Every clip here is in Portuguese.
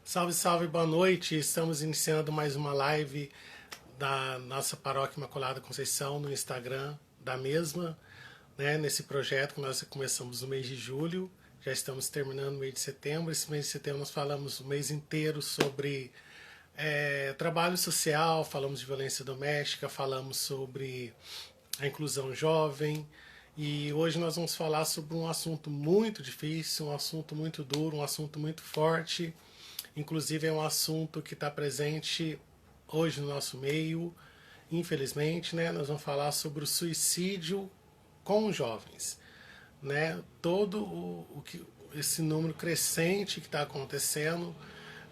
Salve, salve, boa noite. Estamos iniciando mais uma live da nossa Paróquia Imaculada Conceição no Instagram da mesma, né? Nesse projeto que nós começamos no mês de julho, já estamos terminando o mês de setembro. Esse mês de setembro nós falamos o mês inteiro sobre trabalho social, falamos de violência doméstica, falamos sobre a inclusão jovem. E hoje nós vamos falar sobre um assunto muito difícil, um assunto muito duro, um assunto muito forte. Inclusive é um assunto que está presente hoje no nosso meio, infelizmente, né? Nós vamos falar sobre o suicídio com os jovens, né? Todo o que esse número crescente que está acontecendo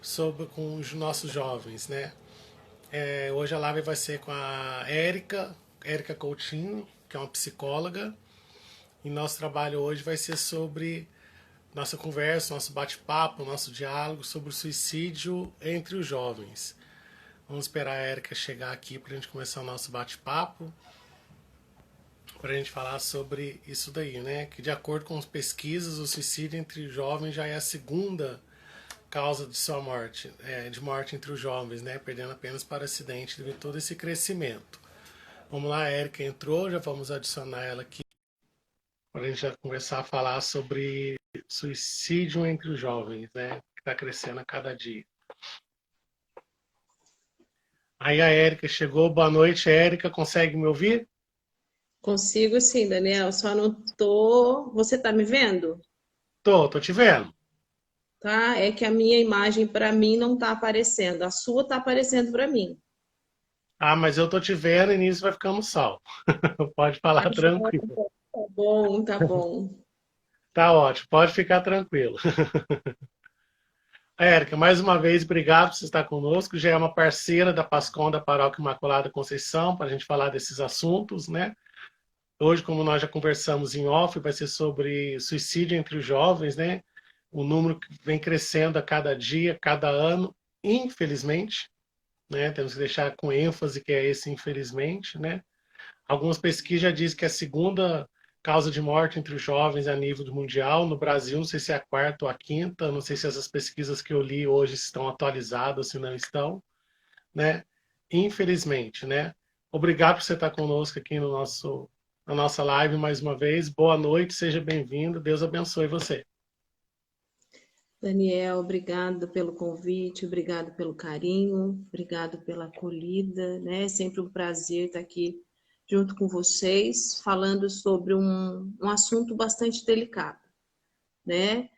sobre com os nossos jovens, né? Hoje a live vai ser com a Érica Coutinho, que é uma psicóloga, e nosso trabalho hoje vai ser sobre nossa conversa, nosso bate-papo, nosso diálogo sobre o suicídio entre os jovens. Vamos esperar a Érica chegar aqui para a gente começar o nosso bate-papo, para a gente falar sobre isso daí, né? Que de acordo com as pesquisas, o suicídio entre os jovens já é a segunda causa de sua morte, de morte entre os jovens, né? Perdendo apenas para acidente devido a todo esse crescimento. Vamos lá, a Érica entrou, já vamos adicionar ela aqui para a gente já começar a falar sobre suicídio entre os jovens, né? Que está crescendo a cada dia. Aí a Érica chegou. Boa noite, Érica. Consegue me ouvir? Consigo sim, Daniel, só não tô. Você tá me vendo? Tô te vendo. Tá? É que a minha imagem para mim não tá aparecendo. A sua tá aparecendo para mim. Ah, mas eu tô te vendo e nisso vai ficando salvo. Pode falar tranquilo. Tá bom, tá bom. Tá ótimo, pode ficar tranquilo. Érica, mais uma vez, obrigado por você estar conosco. Já é uma parceira da Pascom da Paróquia Imaculada Conceição para a gente falar desses assuntos, né? Hoje, como nós já conversamos em off, vai ser sobre suicídio entre os jovens, né? O número que vem crescendo a cada dia, cada ano, infelizmente, né? Temos que deixar com ênfase que é esse infelizmente, né? Algumas pesquisas já dizem que é a segunda causa de morte entre os jovens a nível mundial. No Brasil, não sei se é a quarta ou a quinta, não sei se essas pesquisas que eu li hoje estão atualizadas ou se não estão, né? Infelizmente, né? Obrigado por você estar conosco aqui no na nossa live mais uma vez. Boa noite, seja bem-vindo. Deus abençoe você. Daniel, obrigado pelo convite, obrigado pelo carinho, obrigado pela acolhida, né? É sempre um prazer estar aqui junto com vocês, falando sobre um assunto bastante delicado, né?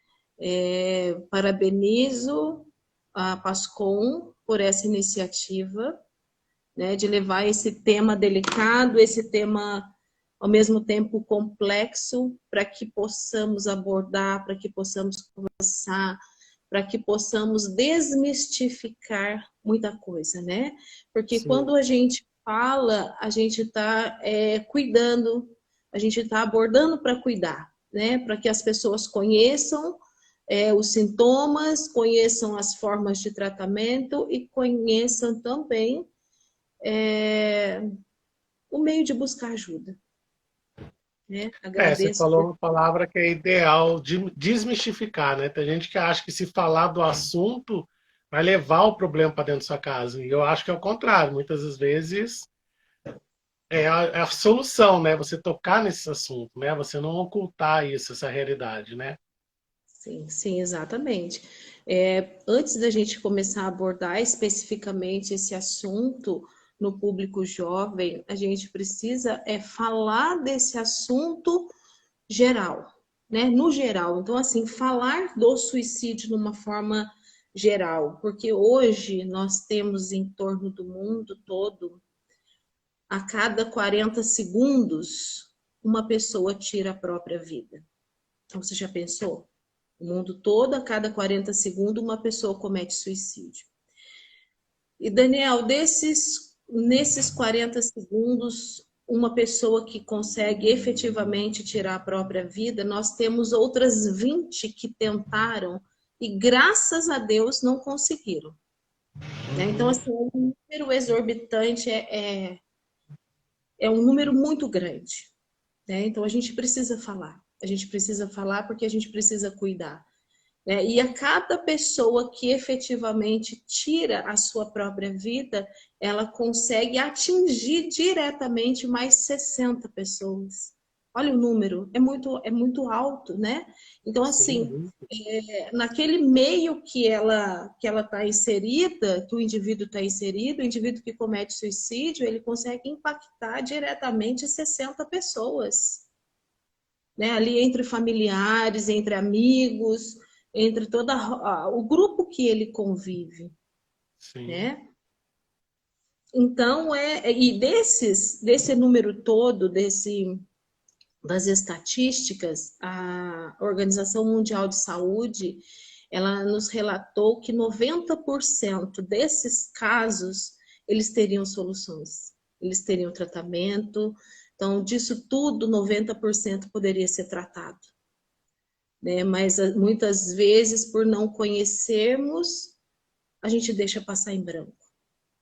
Parabenizo a Pascom por essa iniciativa, né, de levar esse tema delicado, esse tema ao mesmo tempo complexo, para que possamos abordar, para que possamos conversar, para que possamos desmistificar muita coisa, né? Porque Sim, quando a gente fala, a gente está cuidando, a gente está abordando para cuidar, né? Para que as pessoas conheçam os sintomas, conheçam as formas de tratamento e conheçam também é, o meio de buscar ajuda, né? você Agradeço falou por. uma palavra que é ideal de desmistificar, né? Tem gente que acha que se falar do assunto vai levar o problema para dentro da sua casa. E eu acho que é o contrário. Muitas das vezes é a solução, né? Você tocar nesse assunto, né? Você não ocultar isso, essa realidade, né? Sim, sim, exatamente. Antes da gente começar a abordar especificamente esse assunto no público jovem, a gente precisa falar desse assunto geral, né? No geral. Então, assim, falar do suicídio de uma forma geral, porque hoje nós temos em torno do mundo todo a cada 40 segundos, uma pessoa tira a própria vida. Então, você já pensou? O mundo todo, a cada 40 segundos, uma pessoa comete suicídio. E, Daniel, nesses 40 segundos, uma pessoa que consegue efetivamente tirar a própria vida, nós temos outras 20 que tentaram e, graças a Deus, não conseguiram. Né? Então, Uhum. assim, o número exorbitante é um número muito grande. Né? Então a gente precisa falar. A gente precisa falar porque a gente precisa cuidar. né? E a cada pessoa que efetivamente tira a sua própria vida, ela consegue atingir diretamente mais 60 pessoas. Olha o número, é muito alto, né? Então, Sim, assim, muito. naquele meio que ela está inserida, que o indivíduo está inserido, o indivíduo que comete suicídio, ele consegue impactar diretamente 60 pessoas, né? Ali entre familiares, entre amigos, entre todo o grupo que ele convive, Sim. né? Então, e desse número todo, das estatísticas, a Organização Mundial de Saúde, ela nos relatou que 90% desses casos, eles teriam soluções, eles teriam tratamento. Então, disso tudo, 90% poderia ser tratado, né? Mas muitas vezes, por não conhecermos, a gente deixa passar em branco,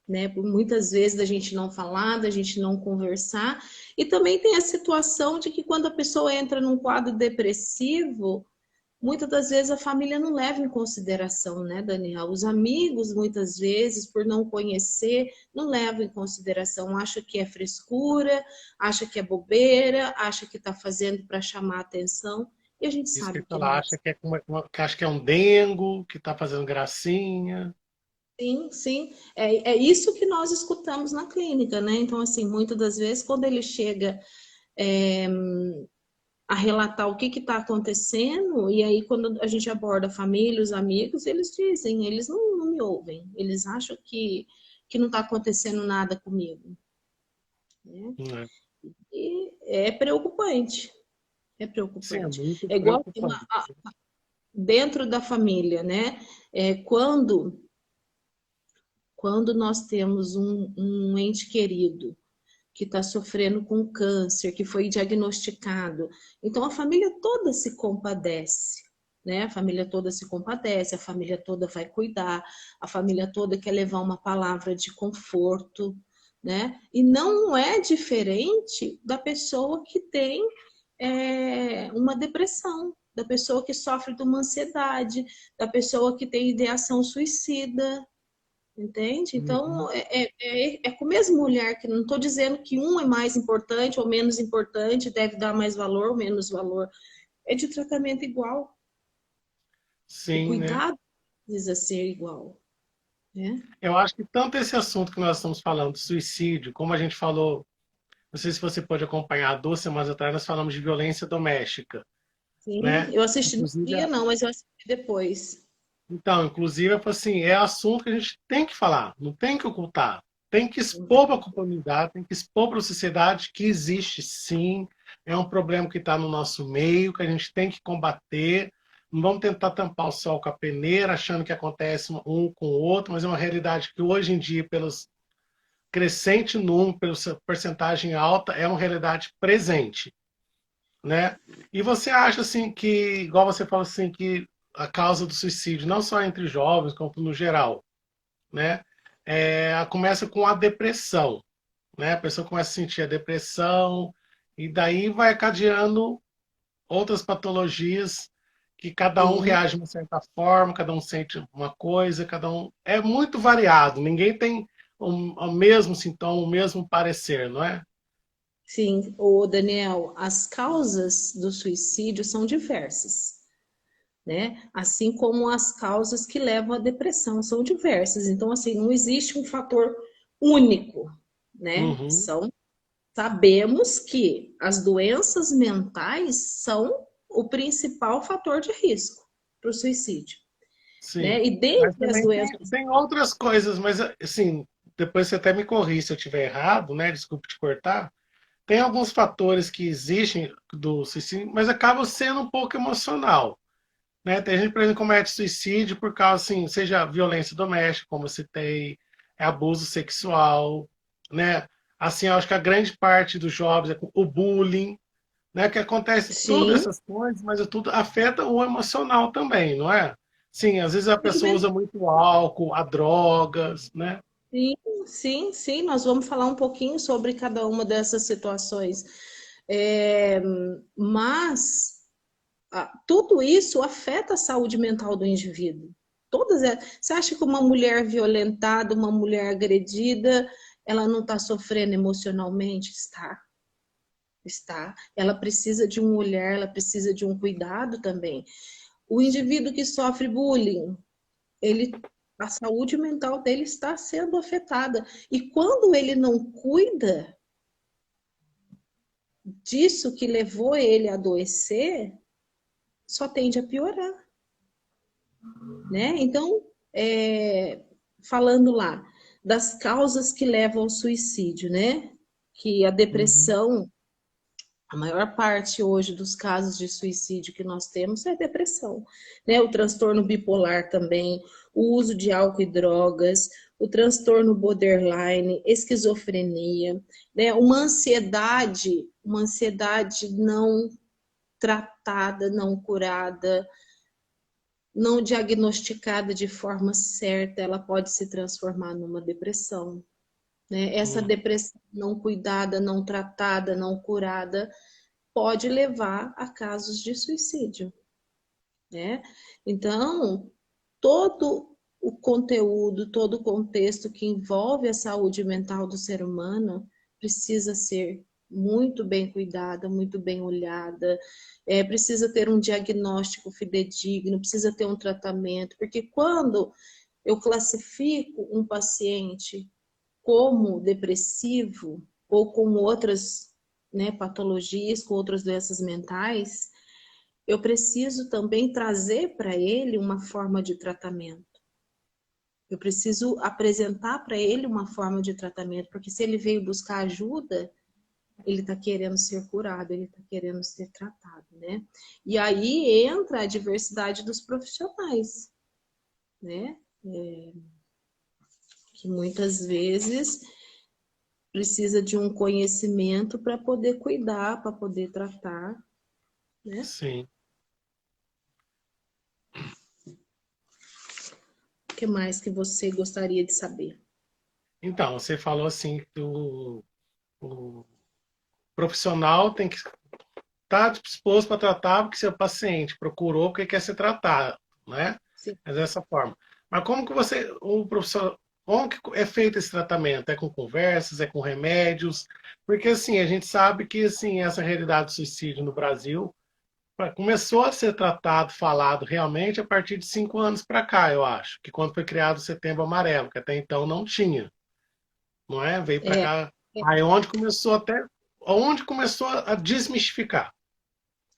né? Por muitas vezes da gente não falar, da gente não conversar. E também tem a situação de que quando a pessoa entra num quadro depressivo, muitas das vezes a família não leva em consideração, né, Daniel? Os amigos, muitas vezes, por não conhecer, não levam em consideração, acha que é frescura, acha que é bobeira, acha que está fazendo para chamar atenção, e a gente Isso que sabe ele que não fala, é acha assim. que que acha que é um dengo, que tá fazendo gracinha. Sim, sim. É isso que nós escutamos na clínica, né? Então, assim, muitas das vezes, quando ele chega é, a relatar o que está acontecendo, e aí quando a gente aborda a família, os amigos, eles dizem, eles não me ouvem, eles acham que não está acontecendo nada comigo, né? Né? E é preocupante, é Sim, é preocupante. muito É igual assim, preocupante. dentro da família, né? Quando nós temos um ente querido que está sofrendo com câncer, que foi diagnosticado. Então a família toda se compadece, né? A família toda se compadece, a família toda vai cuidar, a família toda quer levar uma palavra de conforto, né? E não é diferente da pessoa que tem uma depressão, da pessoa que sofre de uma ansiedade, da pessoa que tem ideação suicida, entende? Uhum. Então, com o mesmo olhar, que não estou dizendo que um é mais importante ou menos importante, deve dar mais valor ou menos valor. É de tratamento igual. O Sim, né? cuidado precisa ser igual, né? Eu acho que tanto esse assunto que nós estamos falando, suicídio, como a gente falou, não sei se você pode acompanhar, 2 semanas atrás nós falamos de violência doméstica, Sim, né? eu assisti no Inclusive, dia não, mas eu assisti depois. eu falei assim, é assunto que a gente tem que falar, não tem que ocultar. Tem que expor para a comunidade, tem que expor para a sociedade que existe sim, é um problema que está no nosso meio, que a gente tem que combater. Não vamos tentar tampar o sol com a peneira, achando que acontece um com o outro, mas é uma realidade que hoje em dia, pelos crescente número, pela sua porcentagem alta, é uma realidade presente, né? E você acha assim que, igual você falou assim, que a causa do suicídio, não só entre jovens, como no geral, né? Começa com a depressão, né? A pessoa começa a sentir a depressão e daí vai acadeando outras patologias que cada um Sim, reage de uma certa forma, cada um sente uma coisa, cada um é muito variado. Ninguém tem o mesmo sintoma, o mesmo parecer, não é? sim. O Daniel, as causas do suicídio são diversas, né? Assim como as causas que levam à depressão são diversas. Então, assim, não existe um fator único, né? Uhum, Sabemos que as doenças mentais são o principal fator de risco para o suicídio, sim. né? E Mas dentre as também tem, doenças, tem outras coisas, mas assim, depois você até me corrige se eu estiver errado, né? Desculpe te cortar. Tem alguns fatores que existem do suicídio, mas acaba sendo um pouco emocional, né? Tem gente, por exemplo, que comete suicídio por causa, assim, seja violência doméstica, como eu citei, é abuso sexual, né? Assim, eu acho que a grande parte dos jovens é o bullying, né? Que acontece tudo sim, essas coisas, mas tudo afeta o emocional também, não é? Sim, às vezes a muito pessoa bem. usa muito álcool, a drogas, né? Sim, sim, sim, nós vamos falar um pouquinho sobre cada uma dessas situações. É, mas tudo isso afeta a saúde mental do indivíduo. Você acha que uma mulher violentada, uma mulher agredida, ela não está sofrendo emocionalmente? Está. Está. Ela precisa de um olhar, ela precisa de um cuidado também. O indivíduo que sofre bullying, a saúde mental dele está sendo afetada. E quando ele não cuida disso que levou ele a adoecer, só tende a piorar, né? Então, falando lá das causas que levam ao suicídio, né? Que a Uhum. depressão, a maior parte hoje dos casos de suicídio que nós temos é depressão, né? O transtorno bipolar também, o uso de álcool e drogas, o transtorno borderline, esquizofrenia, né? Uma ansiedade não tratada, não curada, não diagnosticada de forma certa, ela pode se transformar numa depressão, né? Essa Uhum. depressão não cuidada, não tratada, não curada, pode levar a casos de suicídio, né? Então, todo o conteúdo, todo o contexto que envolve a saúde mental do ser humano precisa ser muito bem cuidada, muito bem olhada, precisa ter um diagnóstico fidedigno, precisa ter um tratamento, porque quando eu classifico um paciente como depressivo ou com outras, né, patologias, com outras doenças mentais, eu preciso também trazer para ele uma forma de tratamento. Eu preciso apresentar para ele uma forma de tratamento, porque se ele veio buscar ajuda, ele está querendo ser curado, ele está querendo ser tratado, né? E aí entra a diversidade dos profissionais, né? Que muitas vezes precisa de um conhecimento para poder cuidar, para poder tratar, né? Sim. O que mais que você gostaria de saber? Então, você falou assim que o profissional tem que estar disposto para tratar porque seu paciente procurou porque quer ser tratado, né? Sim. É dessa forma. Mas como que o profissional, como que é feito esse tratamento? É com conversas, é com remédios? Porque assim, a gente sabe que assim, essa realidade do suicídio no Brasil começou a ser tratado, falado realmente a partir de 5 anos para cá, eu acho, que quando foi criado o Setembro Amarelo, que até então não tinha, não é? Veio para É, cá, aí onde começou a desmistificar,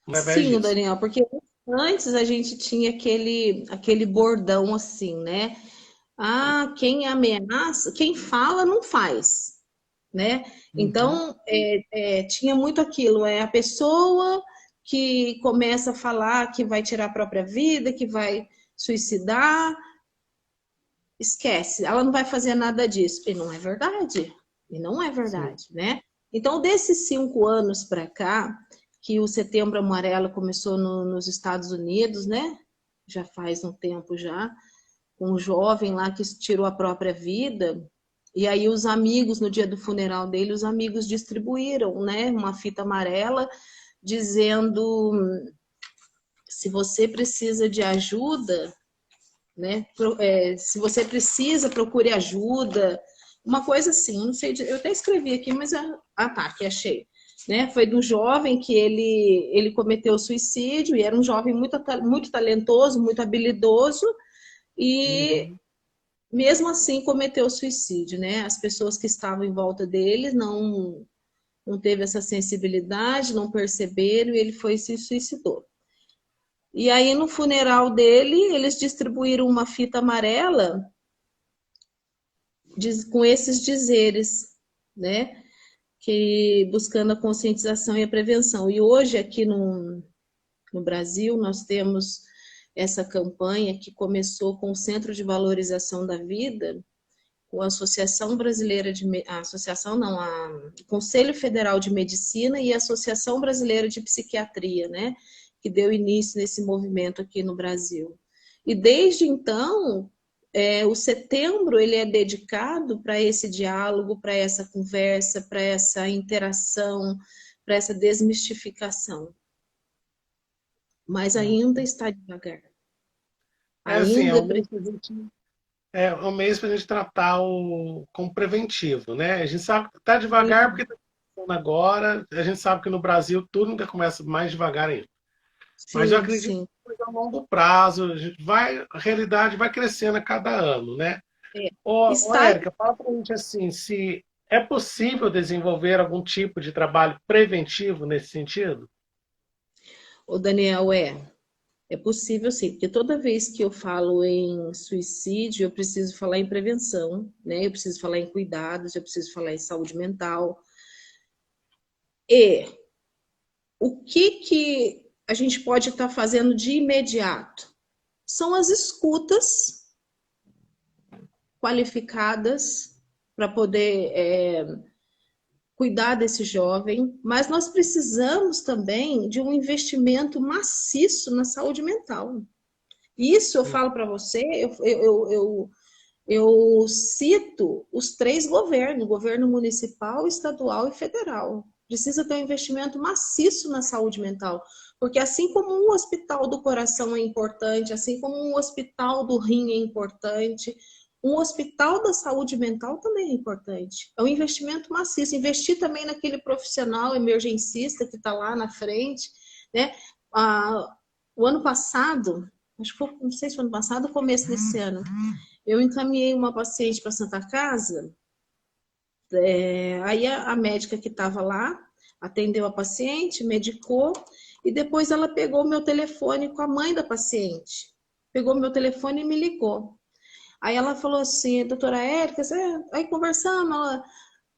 através sim, disso. Daniel, porque antes a gente tinha aquele bordão assim, né? Ah, quem ameaça, quem fala não faz, né? Uhum. Então, tinha muito aquilo, é a pessoa que começa a falar que vai tirar a própria vida, que vai suicidar, esquece, ela não vai fazer nada disso. E não é verdade. E não é Sim. verdade, né? Então, desses 5 anos para cá, que o Setembro Amarelo começou nos Estados Unidos, né? Já faz um tempo já, com um jovem lá que tirou a própria vida. E aí os amigos, no dia do funeral dele, os amigos distribuíram, né, uma fita amarela dizendo: se você precisa de ajuda, né? Se você precisa, procure ajuda. Uma coisa assim, não sei, eu até escrevi aqui, mas tá, aqui achei. Né? Foi do jovem que ele cometeu suicídio e era um jovem muito talentoso, muito habilidoso e Uhum. mesmo assim cometeu suicídio, né? As pessoas que estavam em volta dele não teve essa sensibilidade, não perceberam e ele foi e se suicidou. E aí, no funeral dele, eles distribuíram uma fita amarela com esses dizeres, né? Que buscando a conscientização e a prevenção. E hoje, aqui no Brasil, nós temos essa campanha que começou com o Centro de Valorização da Vida, com a Associação Brasileira a Associação não, a Conselho Federal de Medicina e a Associação Brasileira de Psiquiatria, né? Que deu início nesse movimento aqui no Brasil. E desde então, o setembro ele é dedicado para esse diálogo, para essa conversa, para essa interação, para essa desmistificação. mas ainda está devagar. É assim, Ainda é um mês para a gente tratar como preventivo, né? A gente sabe que está devagar porque está começando agora, a gente sabe que no Brasil tudo ainda começa mais devagar ainda. Mas eu sim, acredito sim. que coisa a longo prazo, a realidade vai crescendo a cada ano, né? É. Ô Está, Érica, fala para a gente assim, se é possível desenvolver algum tipo de trabalho preventivo nesse sentido? o Daniel, é possível sim, porque toda vez que eu falo em suicídio, eu preciso falar em prevenção, né? Eu preciso falar em cuidados, eu preciso falar em saúde mental. E o que a gente pode estar fazendo de imediato? São as escutas qualificadas para poder cuidar desse jovem, mas nós precisamos também de um investimento maciço na saúde mental. Isso eu falo para você, eu cito os três governos, governo municipal, estadual e federal. Precisa ter um investimento maciço na saúde mental, porque assim como um hospital do coração é importante, assim como um hospital do rim é importante, um hospital da saúde mental também é importante. É um investimento maciço. Investir também naquele profissional emergencista que está lá na frente, né? O ano passado, acho que foi, não sei se foi ano passado ou começo desse ano, eu encaminhei uma paciente para Santa Casa, aí a médica que estava lá atendeu a paciente, medicou, e depois ela pegou meu telefone com a mãe da paciente. Pegou meu telefone e me ligou. Aí ela falou assim, doutora Érica, aí conversamos,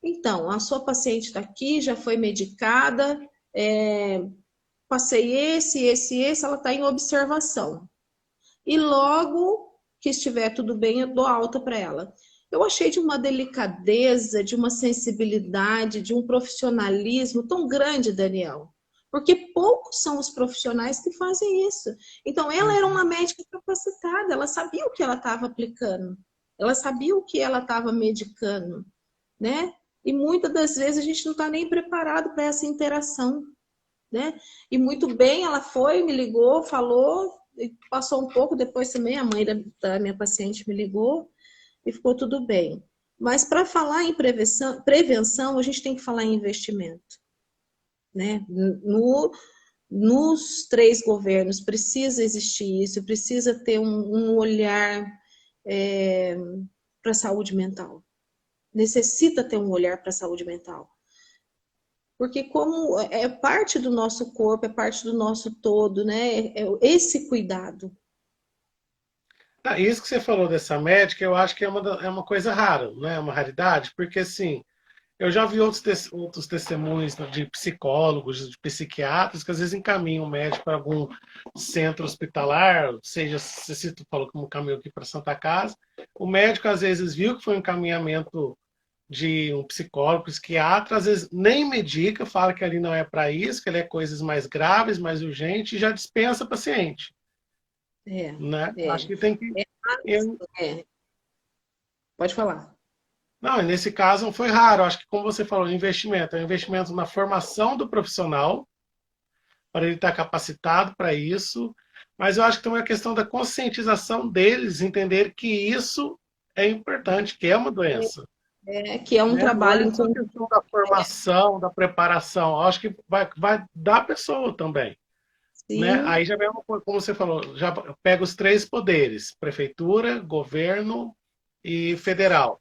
então, a sua paciente está aqui, já foi medicada, passei esse, ela está em observação. E logo que estiver tudo bem, eu dou alta para ela. Eu achei de uma delicadeza, de uma sensibilidade, de um profissionalismo tão grande, Daniel. Porque poucos são os profissionais que fazem isso. Então, ela era uma médica capacitada, ela sabia o que ela estava aplicando, ela sabia o que ela estava medicando, né? E muitas das vezes a gente não está nem preparado para essa interação, né? E muito bem, ela foi, me ligou, falou, passou um pouco depois também, a mãe da minha paciente me ligou e ficou tudo bem. Mas para falar em prevenção, a gente tem que falar em investimento, né? Nos três governos precisa existir isso, precisa ter um olhar para a saúde mental. Necessita ter um olhar para a saúde mental. Porque como é parte do nosso corpo, é parte do nosso todo, né? É esse cuidado. Ah, isso que você falou dessa médica, eu acho que é uma coisa rara, né? É uma raridade, porque assim, eu já vi outros testemunhos de psicólogos, de psiquiatras, que às vezes encaminham o médico para algum centro hospitalar, seja, se tu falou como caminhou aqui para Santa Casa, o médico às vezes viu que foi um encaminhamento de um psicólogo, psiquiatra, às vezes nem medica, fala que ali não é para isso, que ele é coisas mais graves, mais urgentes, e já dispensa o paciente, É, né? Acho é, que tem que... é. Pode falar. Não, nesse caso não foi raro. Acho que, como você falou, investimento. É um investimento na formação do profissional, para ele estar capacitado para isso. Mas eu acho que também é a questão da conscientização deles, entender que isso é importante, que é uma doença. Que é um Né? Não trabalho é em só conjunto. questão da formação, da preparação. Eu acho que vai da pessoa também. Né? Sim, Aí já vem, como você falou, já pega os três poderes: prefeitura, governo e federal,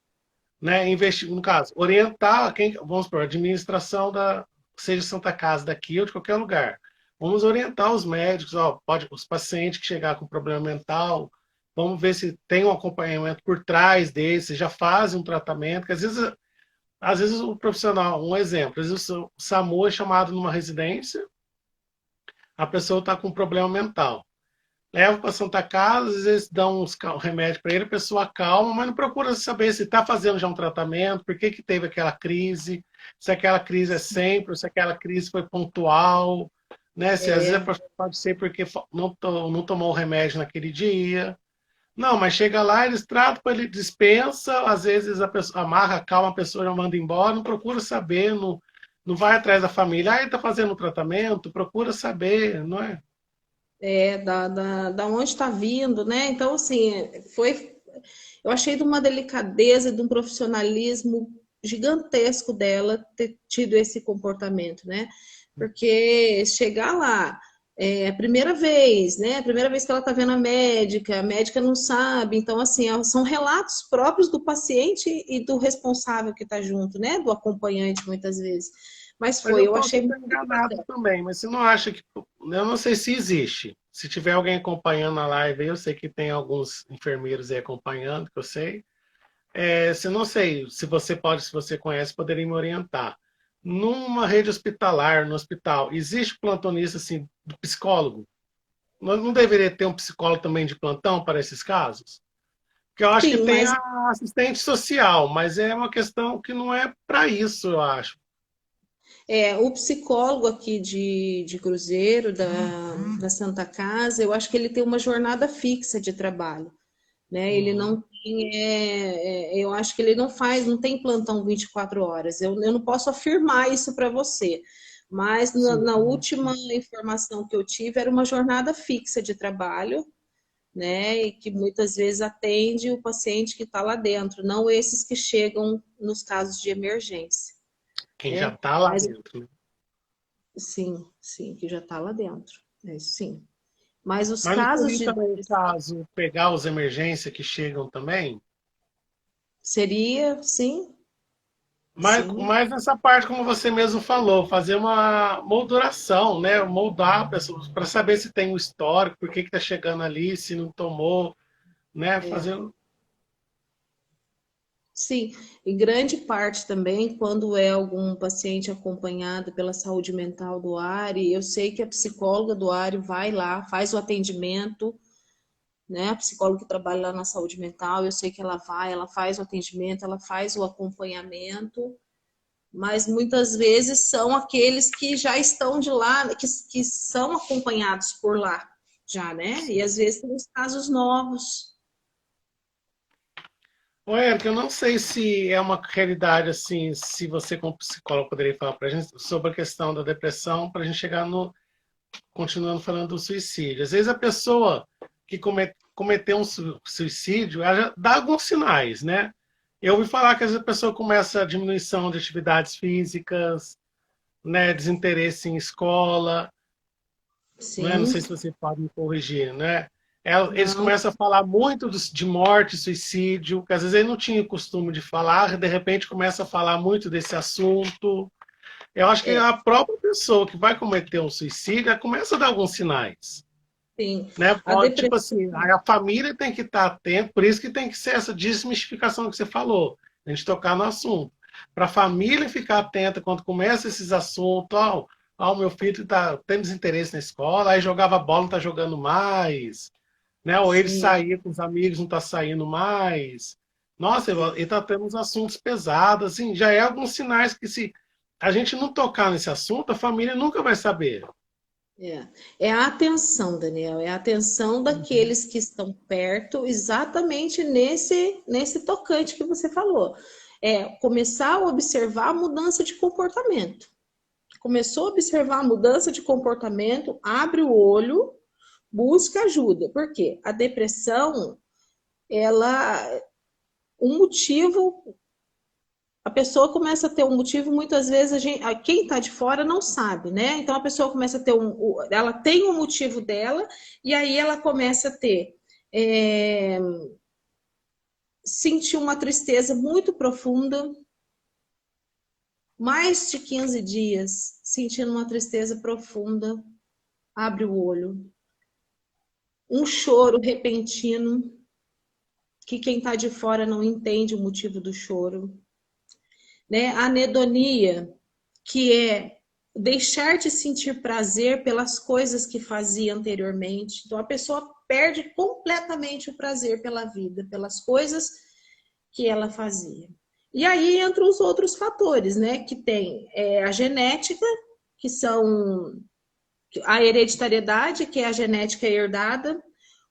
né? Investir, no caso, orientar quem, vamos supor, a administração da, seja Santa Casa daqui ou de qualquer lugar. Vamos orientar os médicos, ó, pode, os pacientes que chegar com problema mental, vamos ver se tem um acompanhamento por trás deles, se já fazem um tratamento, que às vezes o profissional, um exemplo, às vezes o SAMU é chamado numa residência, a pessoa está com um problema mental. Leva para Santa Casa, às vezes dão um remédio para ele, a pessoa calma, mas não procura saber se está fazendo já um tratamento, por que, que teve aquela crise, se aquela crise é sempre, se aquela crise foi pontual, né? Se às vezes é, pode ser porque não tomou o remédio naquele dia. Não, mas chega lá, eles tratam, ele dispensa, às vezes a pessoa amarra, calma, a pessoa já manda embora, não procura saber, não vai atrás da família, ah, ele está fazendo um tratamento, procura saber, não é? da onde está vindo, né? Então, assim, eu achei de uma delicadeza, de um profissionalismo gigantesco dela ter tido esse comportamento, né? Porque chegar lá, a primeira vez, né? A primeira vez que ela está vendo a médica não sabe. Então, assim, são relatos próprios do paciente e do responsável que está junto, né? Do acompanhante, muitas vezes. Mas Mas eu eu posso achei estar muito enganado delicado. também, mas você não acha que. Eu não sei se existe. Se tiver alguém acompanhando a live aí, eu sei que tem alguns enfermeiros aí acompanhando, que eu sei. Se não sei se você pode, se você conhece, poderia me orientar. Numa rede hospitalar, no hospital, existe plantonista assim, do psicólogo? Nós não deveria ter um psicólogo também de plantão para esses casos? Porque eu acho que Sim, tem mas a assistente social, mas é uma questão que não é para isso, eu acho. o psicólogo aqui de Cruzeiro, da Santa Casa, eu acho que ele tem uma jornada fixa de trabalho, né? Ele Uhum. não tem, eu acho que ele não faz, não tem plantão 24 horas. Eu não posso afirmar isso para você, mas Sim. na última informação que eu tive, era uma jornada fixa de trabalho, né? E que muitas vezes atende o paciente que está lá dentro, não esses que chegam nos casos de emergência, Quem já né? está lá Mas dentro, né? sim, sim, que já está lá dentro. Sim. Mas os Mas não casos seria de também o depressão caso pegar os emergências que chegam também? seria, sim, sim, Mas nessa parte, como você mesmo falou, fazer uma molduração, né? Moldar a pessoa para saber se tem o histórico, por que está chegando ali, se não tomou, né? é. Fazer. Sim, e grande parte também, quando é algum paciente acompanhado pela saúde mental do ARI, eu sei que a psicóloga do ARI vai lá, faz o atendimento, né? A psicóloga que trabalha lá na saúde mental, eu sei que ela vai, ela faz o atendimento, ela faz o acompanhamento, mas muitas vezes são aqueles que já estão de lá, que são acompanhados por lá, já, né? E às vezes tem os casos novos. Ô, Érica, eu não sei se é uma realidade assim, se você, como psicólogo, poderia falar para a gente sobre a questão da depressão, para a gente chegar no. Continuando falando do suicídio. Às vezes a pessoa que cometeu um suicídio, ela já dá alguns sinais, né? Eu ouvi falar que às vezes a pessoa começa a diminuição de atividades físicas, né? Desinteresse em escola, né? Não Sim, sei se você pode me corrigir, né? Eles não, começam a falar muito de morte, suicídio, que às vezes ele não tinha o costume de falar, de repente começa a falar muito desse assunto. Eu acho que é, a própria pessoa que vai cometer um suicídio, ela começa a dar alguns sinais, sim. né? A Pode, tipo depressão, assim, a família tem que estar atenta, por isso que tem que ser essa desmistificação que você falou, a gente tocar no assunto. Para a família ficar atenta quando começa esses assuntos, ó, o meu filho tem desinteresse na escola, aí jogava bola, não está jogando mais, né? Ou ele sim, saía com os amigos, não está saindo mais. Nossa, sim. ele está tendo uns assuntos pesados, assim, já é alguns sinais que se a gente não tocar nesse assunto, a família nunca vai saber. É. É a atenção, Daniel, é a atenção daqueles que estão perto, exatamente nesse tocante que você falou. É começar a observar a mudança de comportamento. Começou a observar a mudança de comportamento, abre o olho, busca ajuda. Por quê? A depressão, ela, um motivo, a pessoa começa a ter um motivo, muitas vezes quem está de fora não sabe, né? Então a pessoa começa a ter ela tem um motivo dela, e aí ela começa a ter é, sentir uma tristeza muito profunda, mais de 15 dias, sentindo uma tristeza profunda, abre o olho. Um choro repentino, que quem está de fora não entende o motivo do choro, né? A anedonia, que é deixar de sentir prazer pelas coisas que fazia anteriormente. Então a pessoa perde completamente o prazer pela vida, pelas coisas que ela fazia. E aí entram os outros fatores, né? Que tem a genética, que são a hereditariedade, que é a genética herdada,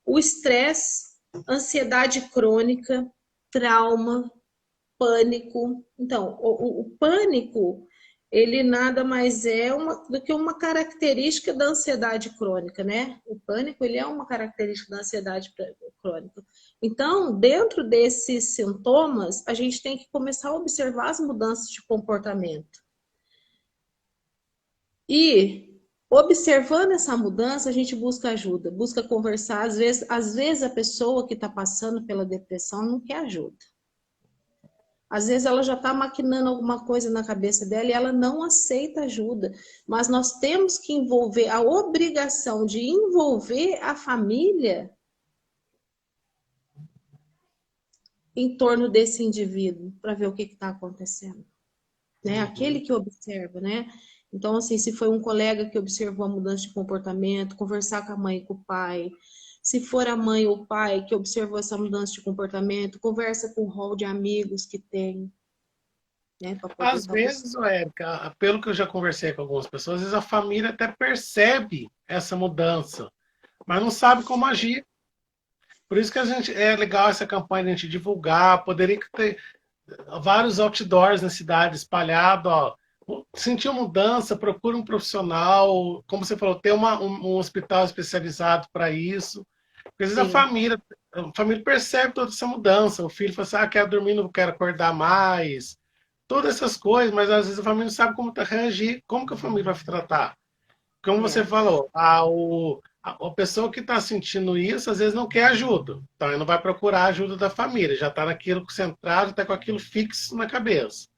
o estresse, ansiedade crônica, trauma, pânico. Então, o pânico ele nada mais é do que uma característica da ansiedade crônica, né? O pânico, ele é uma característica da ansiedade crônica. Então, dentro desses sintomas, a gente tem que começar a observar as mudanças de comportamento. E, observando essa mudança, a gente busca ajuda, busca conversar. Às vezes a pessoa que está passando pela depressão não quer ajuda. Às vezes ela já está maquinando alguma coisa na cabeça dela e ela não aceita ajuda. Mas nós temos que envolver, a obrigação de envolver a família em torno desse indivíduo, para ver o que está acontecendo. Né? Aquele que observa, né? Então, assim, se foi um colega que observou a mudança de comportamento, conversar com a mãe e com o pai. Se for a mãe ou o pai que observou essa mudança de comportamento, conversa com o rol de amigos que tem. Né, para poder Às estar vezes, buscando. Érica, pelo que eu já conversei com algumas pessoas, às vezes a família até percebe essa mudança, mas não sabe como agir. Por isso que a gente é legal essa campanha de a gente divulgar, poderia ter vários outdoors na cidade espalhado, ó. Sentiu mudança, procura um profissional, como você falou, ter um hospital especializado para isso. Porque às vezes Sim, a família percebe toda essa mudança. O filho fala assim, ah, quero dormir, não quero acordar mais. Todas essas coisas, mas às vezes a família não sabe como reagir, como que a família vai tratar. Como você é, falou, a pessoa que está sentindo isso, às vezes não quer ajuda. Então, ele não vai procurar a ajuda da família, já está naquilo centrado, está com aquilo fixo na cabeça.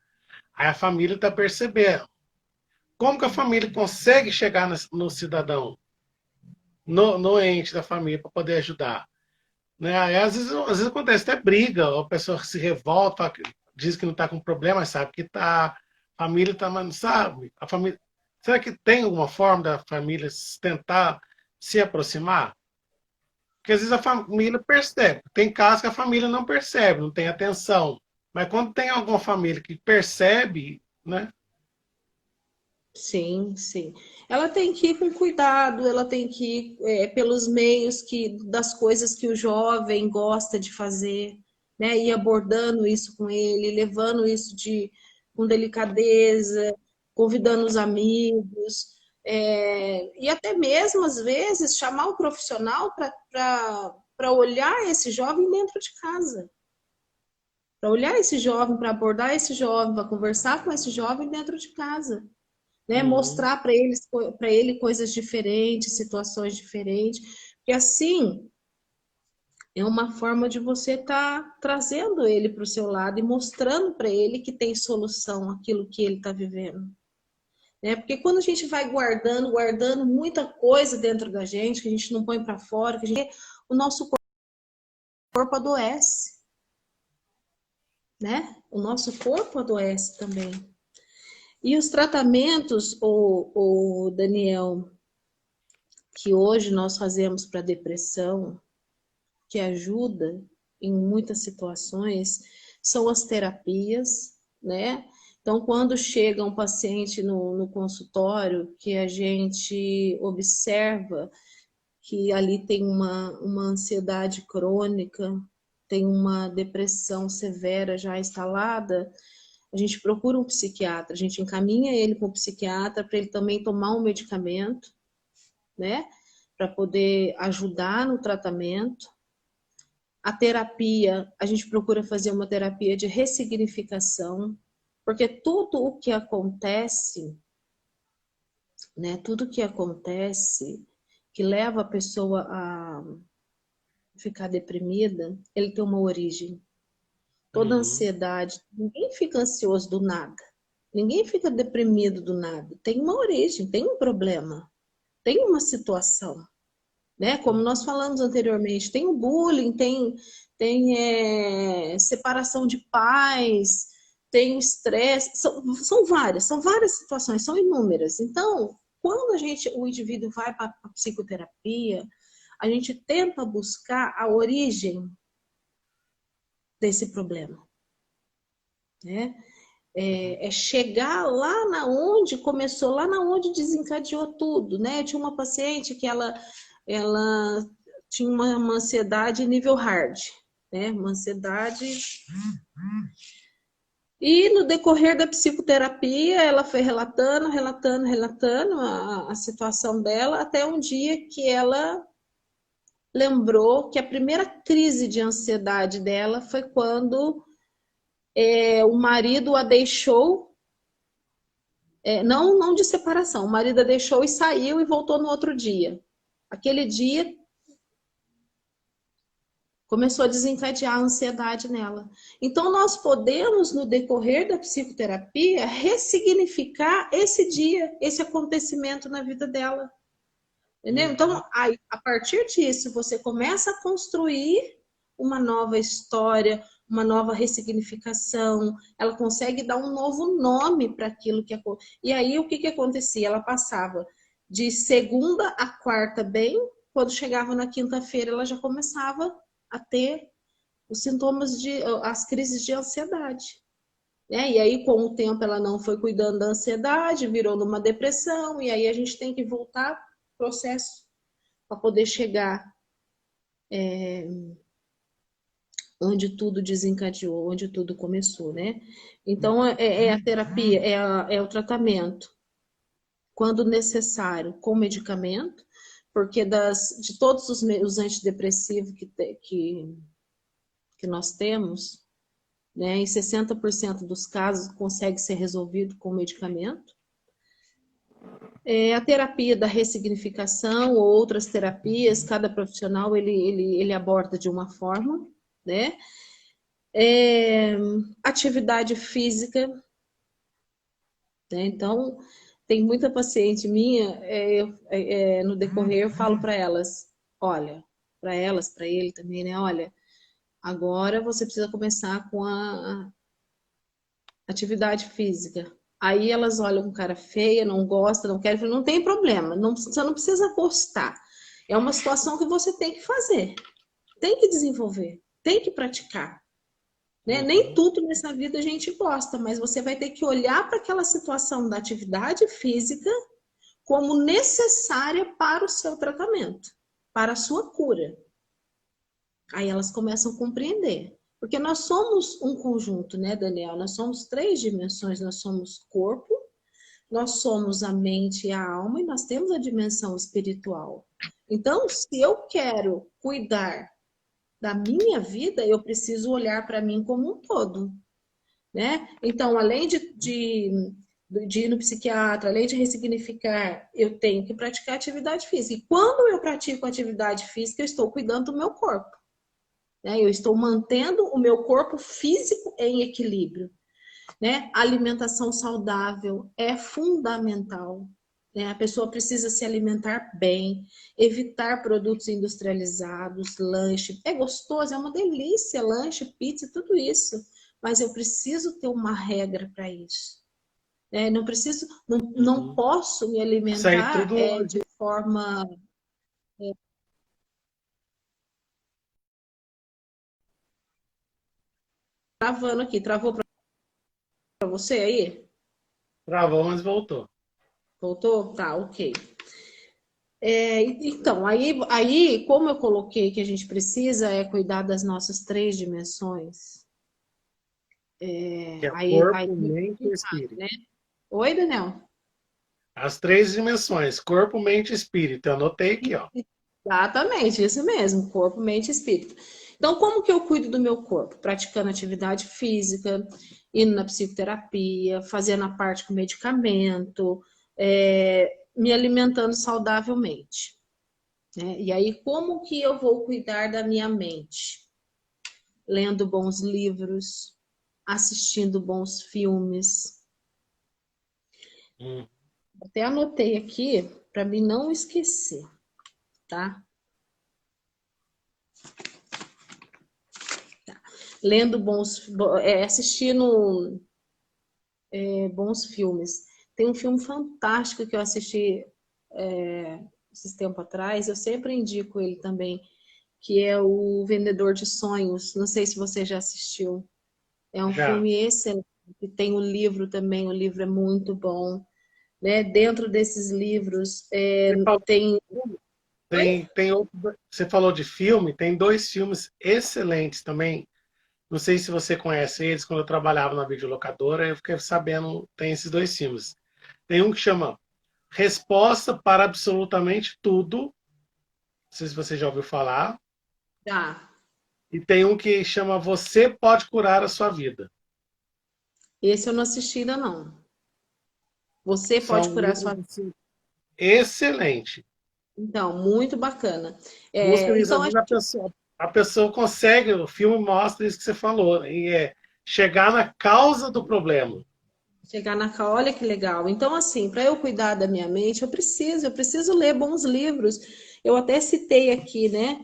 Aí a família está percebendo. Como que a família consegue chegar no cidadão, no ente da família, para poder ajudar? Né? Aí, às vezes acontece até briga, a pessoa se revolta, diz que não está com problema, mas sabe que está. A família está, mas não sabe. A família, será que tem alguma forma da família tentar se aproximar? Porque às vezes a família percebe. Tem casos que a família não percebe, não tem atenção. Mas quando tem alguma família que percebe, né? sim, sim. Ela tem que ir com cuidado, ela tem que ir pelos meios das coisas que o jovem gosta de fazer, né? Ir abordando isso com ele, levando isso com delicadeza, convidando os amigos, e até mesmo, às vezes, chamar um profissional para olhar esse jovem dentro de casa. Para olhar esse jovem, para abordar esse jovem, para conversar com esse jovem dentro de casa, né? Uhum. Mostrar para ele coisas diferentes, situações diferentes, porque assim é uma forma de você estar trazendo ele para o seu lado e mostrando para ele que tem solução aquilo que ele está vivendo. Né? Porque quando a gente vai guardando muita coisa dentro da gente, que a gente não põe para fora, o nosso corpo adoece, né? O nosso corpo adoece também. E os tratamentos, o Daniel, que hoje nós fazemos para depressão, que ajuda em muitas situações, são as terapias, né? Então, quando chega um paciente no consultório, que a gente observa que ali tem uma ansiedade crônica, tem uma depressão severa já instalada, a gente procura um psiquiatra, a gente encaminha ele para o psiquiatra para ele também tomar um medicamento, né? Para poder ajudar no tratamento. A terapia, a gente procura fazer uma terapia de ressignificação, porque tudo o que acontece, né? Tudo que acontece que leva a pessoa a ficar deprimida, ele tem uma origem. Toda Uhum. ansiedade, ninguém fica ansioso do nada. Ninguém fica deprimido do nada. Tem uma origem, tem um problema, tem uma situação, né? Como nós falamos anteriormente, tem o bullying, tem separação de pais, tem o estresse, são várias situações, são inúmeras. Então, quando o indivíduo vai para a psicoterapia, a gente tenta buscar a origem desse problema, né? Chegar lá na onde começou, lá na onde desencadeou tudo, né? Tinha uma paciente que ela tinha uma ansiedade nível hard, né? Uma ansiedade E no decorrer da psicoterapia, ela foi relatando a situação dela, até um dia que ela lembrou que a primeira crise de ansiedade dela foi quando o marido a deixou, não de separação, o marido a deixou e saiu e voltou no outro dia. Aquele dia começou a desencadear a ansiedade nela. Então, nós podemos, no decorrer da psicoterapia, ressignificar esse dia, esse acontecimento na vida dela. Entendeu? Então, a partir disso, você começa a construir uma nova história, uma nova ressignificação, ela consegue dar um novo nome para aquilo que aconteceu. E aí, o que acontecia? Ela passava de segunda a quarta bem, quando chegava na quinta-feira, ela já começava a ter os sintomas as crises de ansiedade. Né? E aí, com o tempo, ela não foi cuidando da ansiedade, virou numa depressão, e aí a gente tem que voltar ao processo para poder chegar onde tudo desencadeou, onde tudo começou, né? Então, é a terapia, é o tratamento, quando necessário, com medicamento, porque de todos os antidepressivos que nós temos, né, em 60% dos casos consegue ser resolvido com medicamento. A terapia da ressignificação ou outras terapias, cada profissional ele aborda de uma forma, né? Atividade física, né? Então, tem muita paciente minha, no decorrer eu falo para elas, olha, para elas, para ele também, né? Olha, agora você precisa começar com a atividade física. Aí elas olham com cara feia, não gostam, não querem, não tem problema, você não precisa gostar. É uma situação que você tem que fazer, tem que desenvolver, tem que praticar. Né? Nem tudo nessa vida a gente gosta, mas você vai ter que olhar para aquela situação da atividade física como necessária para o seu tratamento, para a sua cura. Aí elas começam a compreender. Porque nós somos um conjunto, né, Daniel? Nós somos 3 dimensões. Nós somos corpo, nós somos a mente e a alma, e nós temos a dimensão espiritual. Então, se eu quero cuidar da minha vida, eu preciso olhar para mim como um todo. Né? Então, além de ir no psiquiatra, além de ressignificar, eu tenho que praticar atividade física. E quando eu pratico atividade física, eu estou cuidando do meu corpo. Né? Eu estou mantendo o meu corpo físico em equilíbrio. Né? A alimentação saudável é fundamental. Né? A pessoa precisa se alimentar bem, evitar produtos industrializados, lanche. É gostoso, é uma delícia, lanche, pizza, tudo isso. Mas eu preciso ter uma regra para isso. Não preciso, não posso me Isso aí alimentar tudo. de forma. Travando aqui, travou para você aí? Travou, mas voltou. Voltou? Tá, ok. Então, aí, como eu coloquei que a gente precisa cuidar das nossas 3 dimensões, Que é aí corpo, mente e né? espírito. Oi, Daniel? As 3 dimensões, corpo, mente e espírito. Eu anotei aqui, ó. Exatamente, isso mesmo, corpo, mente e espírito. Então, como que eu cuido do meu corpo? Praticando atividade física, indo na psicoterapia, fazendo a parte com medicamento, me alimentando saudavelmente. Né? E aí, como que eu vou cuidar da minha mente? Lendo bons livros, assistindo bons filmes. Até anotei aqui para mim não esquecer, tá? Lendo assistindo bons filmes. Tem um filme fantástico que eu assisti esses tempos atrás, eu sempre indico ele também, que é o Vendedor de Sonhos. Não sei se você já assistiu. É um Já. filme excelente. Tem o livro também, o livro é muito bom. Né? Dentro desses livros Você falou, tem. Oi? tem outro, você falou de filme, tem 2 filmes excelentes também. Não sei se você conhece eles, quando eu trabalhava na videolocadora, eu fiquei sabendo, tem esses dois filmes. Tem um que chama Resposta para Absolutamente Tudo, não sei se você já ouviu falar, Tá. e tem um que chama Você Pode Curar a Sua Vida. Esse eu não assisti ainda, não. Você pode São curar livros sua. assim, excelentes. Então, muito bacana. Busca isso, Então, às vezes a pessoa consegue, o filme mostra isso que você falou, e é chegar na causa do problema. chegar na cá, olha que legal. Então, assim, para eu cuidar da minha mente, eu preciso ler bons livros. Eu até citei aqui, né?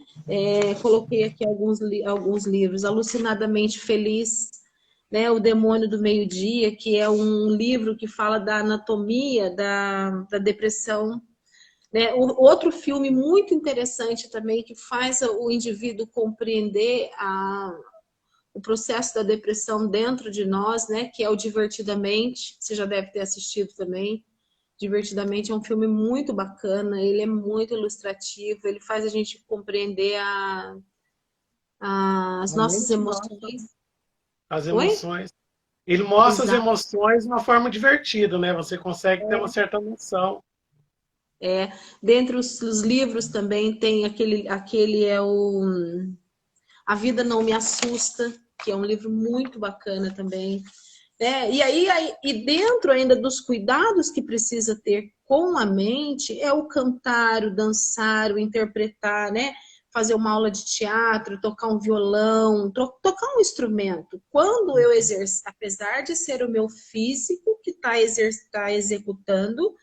Coloquei aqui alguns livros, Alucinadamente Feliz, né? O Demônio do Meio-Dia, que é um livro que fala da anatomia da depressão. Né? Outro filme muito interessante também, que faz o indivíduo compreender o processo da depressão dentro de nós, né? Que é o Divertidamente. Você já deve ter assistido também. Divertidamente é um filme muito bacana, ele é muito ilustrativo, ele faz a gente compreender as A nossas mente mostra emoções. as Oi? emoções. Ele mostra as Exato. emoções de uma forma divertida, né? Você consegue ter uma certa noção. Dentre os livros também tem aquele é o A Vida Não Me Assusta, que é um livro muito bacana também. E dentro ainda dos cuidados que precisa ter com a mente, é o cantar, o dançar, o interpretar, né? Fazer uma aula de teatro, tocar um violão, tocar um instrumento. Quando eu exerço, apesar de ser o meu físico que está executando,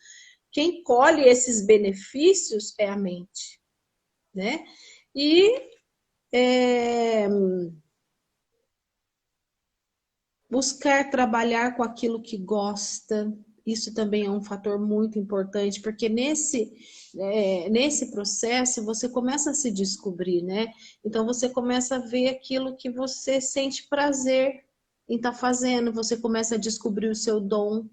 quem colhe esses benefícios é a mente, né? E é, buscar trabalhar com aquilo que gosta, isso também é um fator muito importante, porque nesse processo você começa a se descobrir, né? Então você começa a ver aquilo que você sente prazer em estar fazendo, você começa a descobrir o seu dom,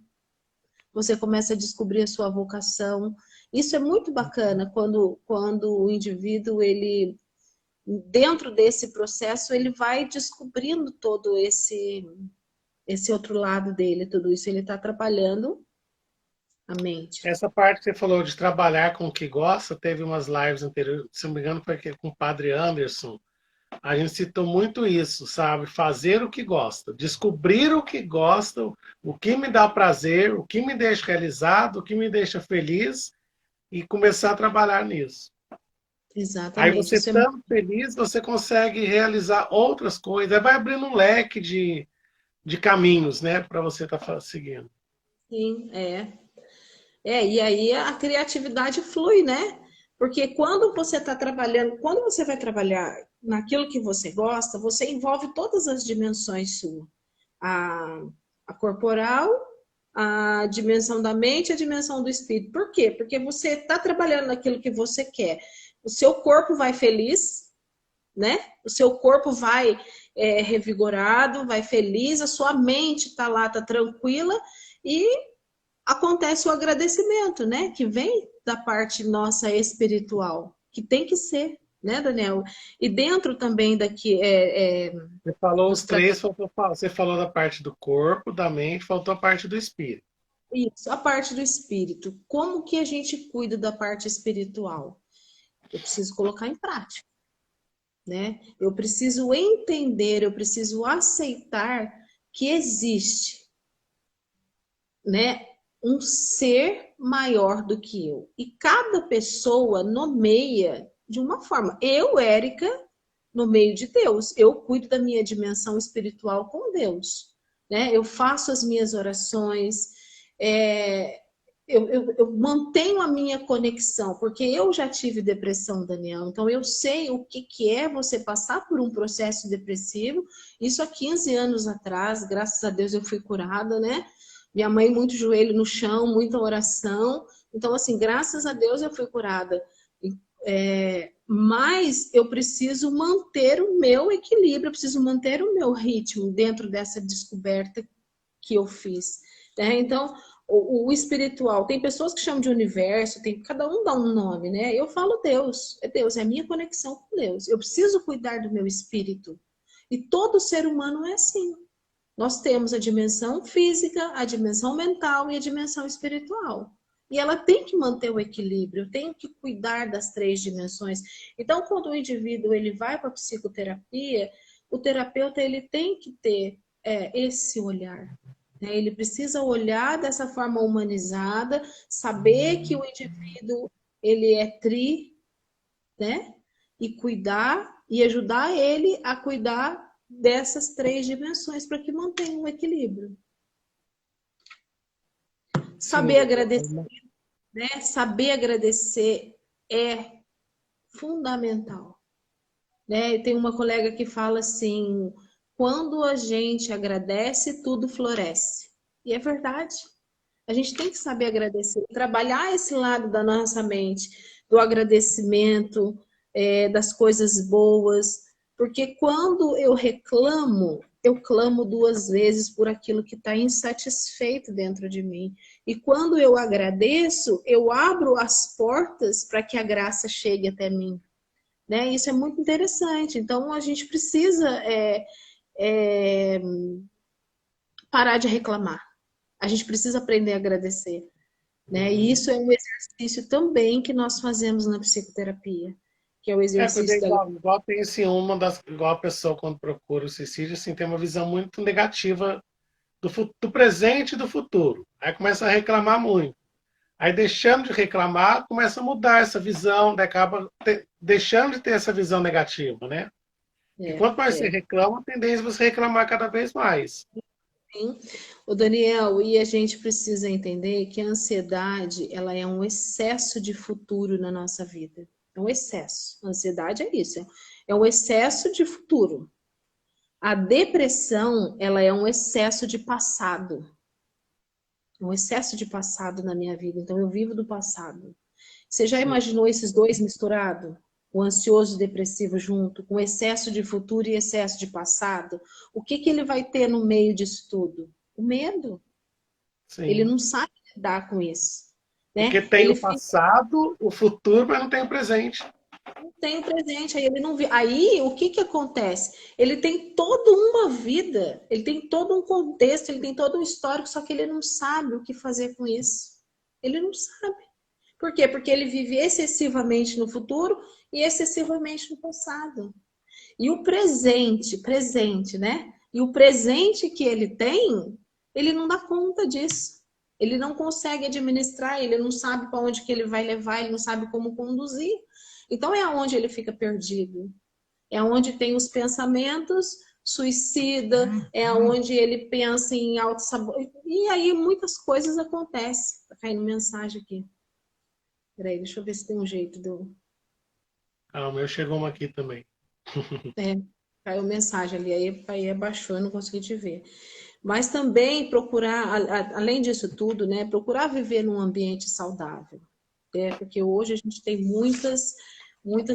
você começa a descobrir a sua vocação. Isso é muito bacana quando o indivíduo, ele, dentro desse processo, ele vai descobrindo todo esse outro lado dele, tudo isso ele está atrapalhando a mente. Essa parte que você falou de trabalhar com o que gosta, teve umas lives anteriores, se não me engano, foi com o Padre Anderson. A gente citou muito isso, sabe? Fazer o que gosta, descobrir o que gosta, o que me dá prazer, o que me deixa realizado, o que me deixa feliz e começar a trabalhar nisso. Aí Exatamente, você isso é muito estando feliz, você consegue realizar outras coisas. Aí vai abrindo um leque de caminhos, né, para você estar seguindo. sim, e aí a criatividade flui, né? Porque quando você está trabalhando, quando você vai trabalhar naquilo que você gosta, você envolve todas as dimensões suas. A, a corporal, a dimensão da mente e a dimensão do espírito. Por quê? Porque você está trabalhando naquilo que você quer. O seu corpo vai feliz, né? O seu corpo vai revigorado, vai feliz, a sua mente está lá, está tranquila e acontece o agradecimento, né? Que vem da parte nossa espiritual, que tem que ser, né, Daniel? E dentro também daqui Você falou os dos três, tratamentos, você falou da parte do corpo, da mente, faltou a parte do espírito. isso, a parte do espírito. Como que a gente cuida da parte espiritual? Eu preciso colocar em prática, né? Eu preciso entender, eu preciso aceitar que existe, né, um ser maior do que eu. E cada pessoa nomeia de uma forma. Eu, Érica, no meio de Deus, eu cuido da minha dimensão espiritual com Deus, né? Eu faço as minhas orações, é, eu mantenho a minha conexão, porque eu já tive depressão, Daniel, então eu sei o que é você passar por um processo depressivo. Isso há 15 anos atrás, graças a Deus eu fui curada, né? Minha mãe, muito joelho no chão, muita oração. Então, assim, graças a Deus eu fui curada. Mas eu preciso manter o meu equilíbrio, eu preciso manter o meu ritmo dentro dessa descoberta que eu fiz. Né? Então, o espiritual, tem pessoas que chamam de universo, cada um dá um nome, né? Eu falo Deus, é a minha conexão com Deus. Eu preciso cuidar do meu espírito. E todo ser humano é assim. Nós temos a dimensão física, a dimensão mental e a dimensão espiritual. E ela tem que manter o equilíbrio, tem que cuidar das três dimensões. Então, quando o indivíduo ele vai para a psicoterapia, o terapeuta ele tem que ter esse olhar. Né? Ele precisa olhar dessa forma humanizada, saber que o indivíduo ele é né? E cuidar e ajudar ele a cuidar dessas três dimensões para que mantenha um equilíbrio. Sim, Saber agradecer, né? Saber agradecer é fundamental. Né? Tem uma colega que fala assim, quando a gente agradece, tudo floresce. E é verdade. A gente tem que saber agradecer, trabalhar esse lado da nossa mente, do agradecimento, das coisas boas, porque quando eu clamo duas vezes por aquilo que está insatisfeito dentro de mim. E quando eu agradeço, eu abro as portas para que a graça chegue até mim. Né? Isso é muito interessante. Então, a gente precisa parar de reclamar. A gente precisa aprender a agradecer. Né? E isso é um exercício também que nós fazemos na psicoterapia, que é o Porque exercício da... igual tem assim, igual a pessoa quando procura o suicídio, assim, tem uma visão muito negativa do presente e do futuro. Aí começa a reclamar muito. Aí deixando de reclamar, começa a mudar essa visão, daí acaba deixando de ter essa visão negativa, né? E quanto mais você reclama, a tendência é você reclamar cada vez mais. Sim. O Daniel, e a gente precisa entender que a ansiedade, ela é um excesso de futuro na nossa vida. É um excesso. A ansiedade é isso, é um excesso de futuro. A depressão, ela é um excesso de passado. Um excesso de passado na minha vida. Então, eu vivo do passado. Você já imaginou esses dois misturados? O ansioso e depressivo junto, com excesso de futuro e excesso de passado? O que ele vai ter no meio disso tudo? O medo. Ele Sim. não sabe lidar com isso. Porque Né? tem Ele o fica, passado, o futuro, mas não tem o presente. não tem o presente, aí ele não vê. Aí o que acontece? Ele tem toda uma vida, ele tem todo um contexto, ele tem todo um histórico, só que ele não sabe o que fazer com isso. Ele não sabe. Por quê? Porque ele vive excessivamente no futuro e excessivamente no passado. E o presente, né? E o presente que ele tem, ele não dá conta disso. Ele não consegue administrar, ele não sabe para onde que ele vai levar, ele não sabe como conduzir. Então é onde ele fica perdido. É onde tem os pensamentos suicida, é onde ele pensa em autossabotagemento. E aí muitas coisas acontecem. Tá caindo mensagem aqui. Peraí, deixa eu ver se tem um jeito do... Ah, o meu chegou uma aqui também. Caiu mensagem ali, aí abaixou, eu não consegui te ver. Mas também procurar, além disso tudo, né, procurar viver num ambiente saudável. Porque hoje a gente tem muitas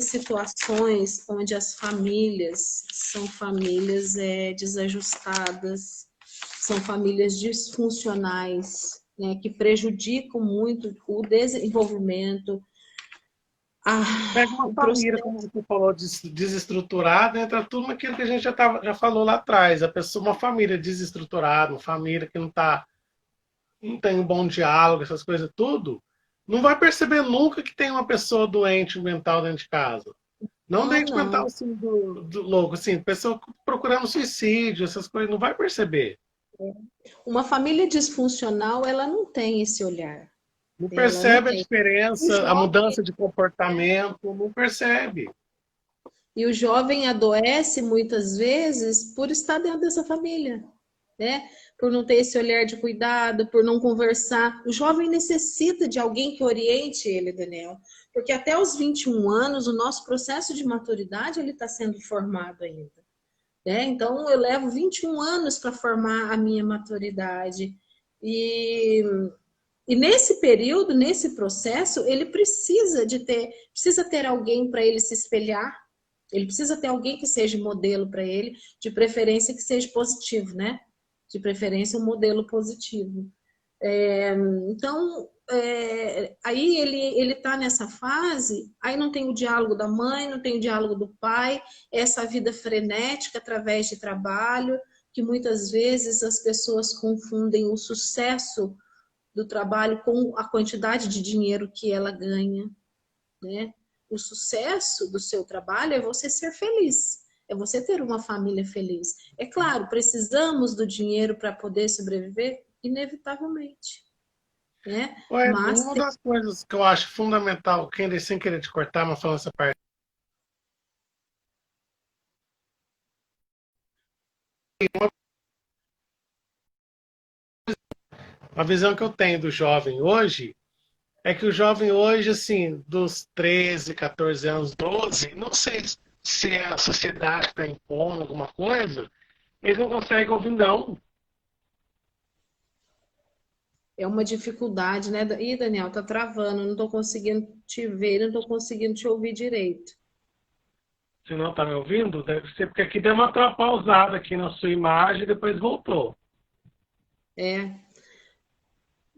situações onde as famílias são famílias desajustadas, são famílias disfuncionais, né, que prejudicam muito o desenvolvimento, Pega uma o família, processo. como você falou, desestruturada, entra tudo naquilo que a gente já falou lá atrás. A pessoa, uma família desestruturada, uma família que não tem um bom diálogo, essas coisas tudo, não vai perceber nunca que tem uma pessoa doente mental dentro de casa. Não Não, doente mental não. assim do louco, assim, pessoa procurando suicídio, essas coisas, não vai perceber. Uma família disfuncional, ela não tem esse olhar. Não Ela não percebe a tem. O diferença, a jovem, mudança de comportamento, não percebe. e o jovem adoece muitas vezes por estar dentro dessa família, né? Por não ter esse olhar de cuidado, por não conversar. O jovem necessita de alguém que oriente ele, Daniel, porque até os 21 anos, o nosso processo de maturidade ele está sendo formado ainda. Né? Então, eu levo 21 anos para formar a minha maturidade. E nesse período, nesse processo, ele precisa ter alguém para ele se espelhar. Ele precisa ter alguém que seja modelo para ele, de preferência que seja positivo, né? De preferência um modelo positivo. Então, aí ele está nessa fase, aí não tem o diálogo da mãe, não tem o diálogo do pai, essa vida frenética através de trabalho, que muitas vezes as pessoas confundem o sucesso do trabalho com a quantidade de dinheiro que ela ganha, né? O sucesso do seu trabalho é você ser feliz, é você ter uma família feliz. É claro, precisamos do dinheiro para poder sobreviver, inevitavelmente, né? Ué, Mas uma das coisas que eu acho fundamental, sem querer te cortar, mas falando essa parte, a visão que eu tenho do jovem hoje é que o jovem hoje, assim, dos 13, 14 anos, 12, não sei se é a sociedade está impondo alguma coisa, eles não conseguem ouvir não. é uma dificuldade, né? Ih, Daniel, tá travando, não tô conseguindo te ver, não tô conseguindo te ouvir direito. Se não está me ouvindo, deve ser porque aqui deu uma pausada aqui na sua imagem e depois voltou. É,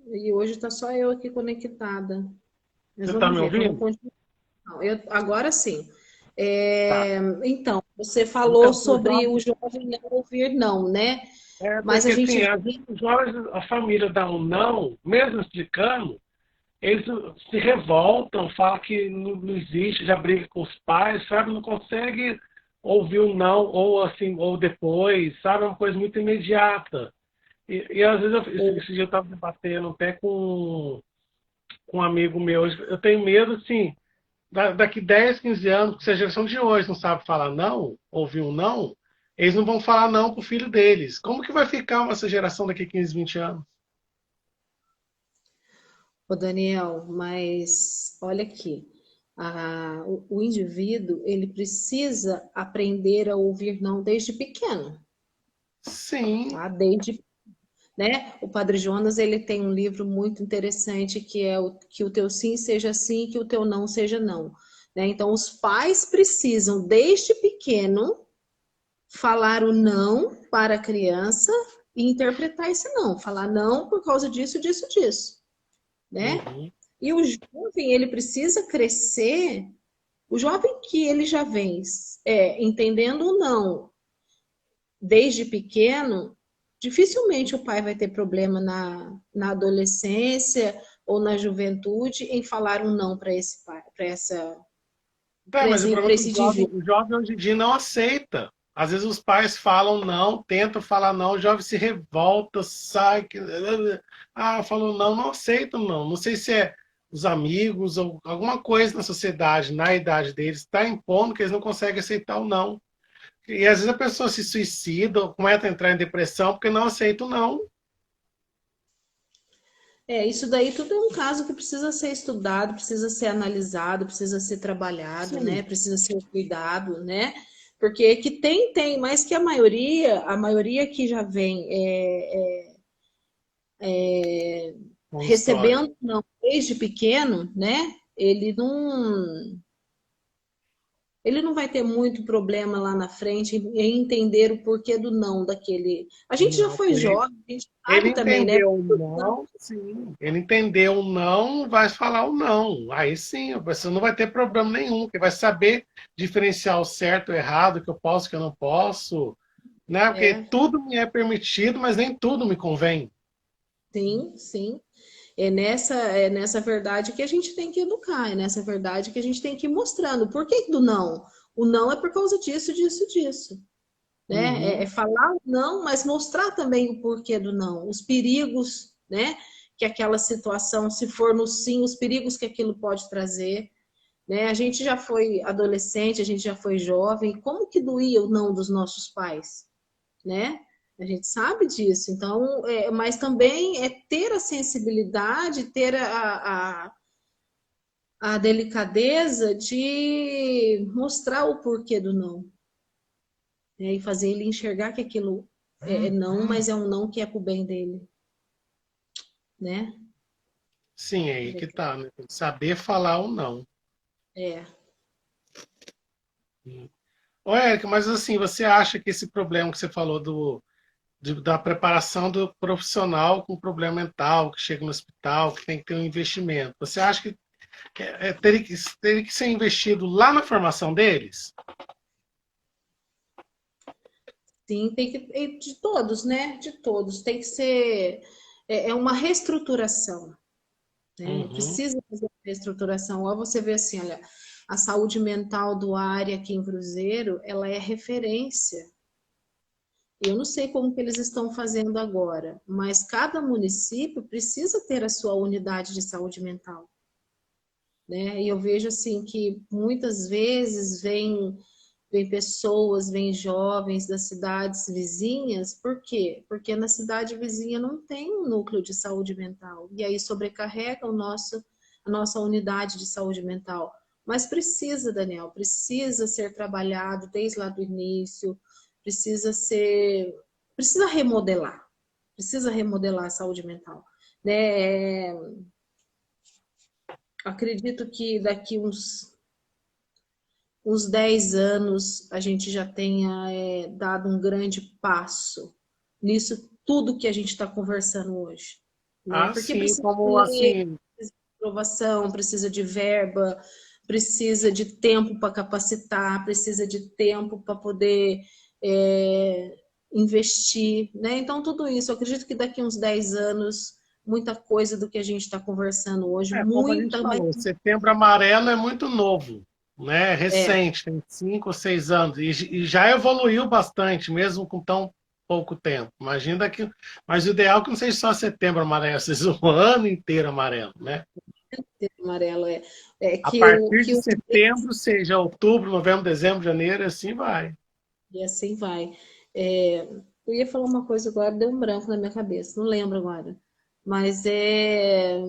e hoje tá só eu aqui conectada. Mas Você está vamos me ver, vamos ouvindo? continuar. Agora sim. Tá. Então, você falou Então, o sobre o jovem, jovem não ouvir não, né? Mas a porque assim, gente às vezes os jovens, a família dá um não, mesmo explicando, eles se revoltam, falam que não existe, já briga com os pais, sabe? Não consegue ouvir um não, ou assim, ou depois, sabe? É uma coisa muito imediata. E às vezes, esse dia eu estava debatendo até com um amigo meu, eu tenho medo, assim, daqui 10, 15 anos, que se a geração de hoje não sabe falar não, ouvir um não, eles não vão falar não pro filho deles. Como que vai ficar essa geração daqui 15, 20 anos? Ô Daniel, mas olha aqui, o indivíduo ele precisa aprender a ouvir não desde pequeno, Sim, tá? Desde, né? O Padre Jonas ele tem um livro muito interessante que é o que o teu sim seja sim, que o teu não seja não, né? Então os pais precisam desde pequeno falar o não para a criança e interpretar esse não, falar não por causa disso, disso, disso, né? uhum. E o jovem, ele precisa crescer, o jovem que ele já vem entendendo o não desde pequeno, dificilmente o pai vai ter problema na adolescência ou na juventude em falar um não para esse pai, É, mas o problema é que esse indivíduo. o jovem hoje em dia não aceita. Às vezes os pais falam não, tentam falar não, o jovem se revolta, sai. Falou não, não aceito não. Não sei se é os amigos ou alguma coisa na sociedade, na idade deles, está impondo que eles não conseguem aceitar o não. E às vezes a pessoa se suicida ou começa a entrar em depressão porque não aceita o não. Isso daí tudo é um caso que precisa ser estudado, precisa ser analisado, precisa ser trabalhado, né? Sim. Precisa ser cuidado, né? Porque que tem, mas que a maioria que já vem Com história. recebendo não desde pequeno, né? Ele não vai ter muito problema lá na frente em entender o porquê do não daquele. A gente já Não, foi jovem, a gente ele sabe também, né? entendeu o não, sim. Ele entendeu o não, vai falar o não. Aí sim, você não vai ter problema nenhum, porque vai saber diferenciar o certo e o errado, o que eu posso, o que eu não posso, né? Porque É, tudo me é permitido, mas nem tudo me convém. sim, sim. É nessa verdade que a gente tem que educar, é nessa verdade que a gente tem que ir mostrando. Por que do não? O não é por causa disso, disso, disso. Né? É Uhum. falar o não, mas mostrar também o porquê do não, os perigos, né? Que aquela situação, se for no sim, os perigos que aquilo pode trazer. Né? A gente já foi adolescente, a gente já foi jovem, como que doía o não dos nossos pais? Né? A gente sabe disso. Então, mas também é ter a sensibilidade, ter a delicadeza de mostrar o porquê do não, né? E fazer ele enxergar que aquilo é não, mas é um não que é pro bem dele, né? Sim, é aí que tá, né? Tem que saber falar o não. É. Ô, Érica, mas assim, você acha que esse problema que você falou da preparação do profissional com problema mental, que chega no hospital, que tem que ter um investimento. Você acha que teria que ser investido lá na formação deles? Sim, tem que, de todos, né? De todos. Tem que ser, é uma reestruturação, né? Uhum. Precisa fazer uma reestruturação. Ou você vê assim, olha, a saúde mental do área aqui em Cruzeiro, ela é referência. Eu não sei como que eles estão fazendo agora, mas cada município precisa ter a sua unidade de saúde mental, né? E eu vejo assim que muitas vezes vem pessoas, vem jovens das cidades vizinhas, por quê? Porque na cidade vizinha não tem um núcleo de saúde mental, e aí sobrecarrega a nossa unidade de saúde mental. Mas precisa, Daniel, precisa ser trabalhado desde lá do início, precisa ser, precisa remodelar a saúde mental, né? Acredito que daqui uns 10 anos a gente já tenha dado um grande passo nisso tudo que a gente está conversando hoje, né? Ah, Porque sim, precisa de como lei, assim, precisa de aprovação, precisa de verba, precisa de tempo para capacitar, precisa de tempo para poder é, investir, né? Então, tudo isso, eu acredito que daqui uns 10 anos, muita coisa do que a gente está conversando hoje, como a gente muita, mas falou, Setembro Amarelo é muito novo, né? É é, recente, tem 5 ou 6 anos, e já evoluiu bastante, mesmo com tão pouco tempo. Imagina que. Mas o ideal é que não seja só Setembro Amarelo, seja o ano inteiro amarelo, né? amarelo é A que partir de setembro, seja outubro, novembro, dezembro, janeiro, e assim vai. e assim vai. É, eu ia falar uma coisa agora, deu um branco na minha cabeça, não lembro agora. Mas é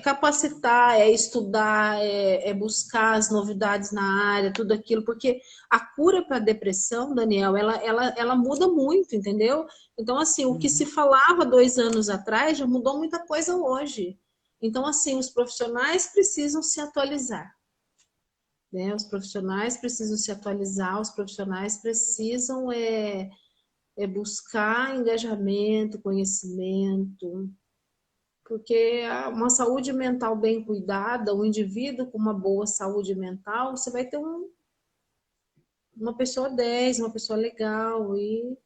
capacitar, é estudar, é buscar as novidades na área, tudo aquilo, porque a cura para a depressão, Daniel, ela muda muito, entendeu? Então, assim, o que se Uhum. falava 2 anos atrás já mudou muita coisa hoje. Então, assim, os profissionais precisam se atualizar. Né? Os profissionais precisam se atualizar, os profissionais precisam buscar engajamento, conhecimento, porque uma saúde mental bem cuidada, um indivíduo com uma boa saúde mental, você vai ter uma pessoa 10, uma pessoa legal e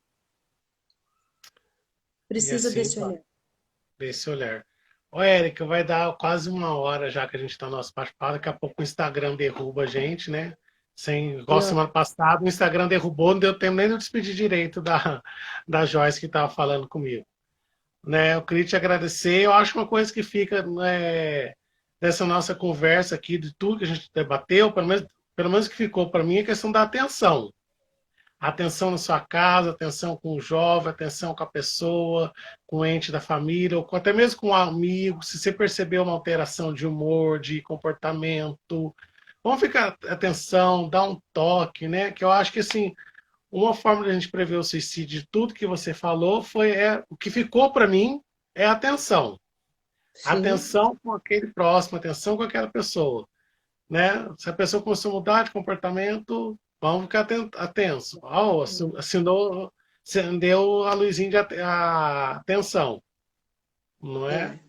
E precisa assim desse vai, olhar. desse olhar. Ô, Érica, vai dar quase 1 hora já que a gente está no nosso bate-papo. Daqui a pouco o Instagram derruba a gente, né? Sem, igual E, ó, semana passada, o Instagram derrubou, não deu tempo nem de eu despedir direito da Joyce que estava falando comigo. Né? Eu queria te agradecer. Eu acho uma coisa que fica, né, dessa nossa conversa aqui, de tudo que a gente debateu, pelo menos que ficou para mim, é a questão da atenção. Atenção na sua casa, atenção com o jovem, atenção com a pessoa, com o ente da família, ou até mesmo com um amigo. Se você perceber uma alteração de humor, de comportamento, vamos ficar atenção, dar um toque, né? Que eu acho que assim, uma forma de a gente prever o suicídio de tudo que você falou foi o que ficou para mim é a atenção. sim, Atenção com aquele próximo, atenção com aquela pessoa, né? Se a pessoa começou a mudar de comportamento, vamos ficar atentos. Oh, assinou, acendeu a luzinha a atenção, não é? é.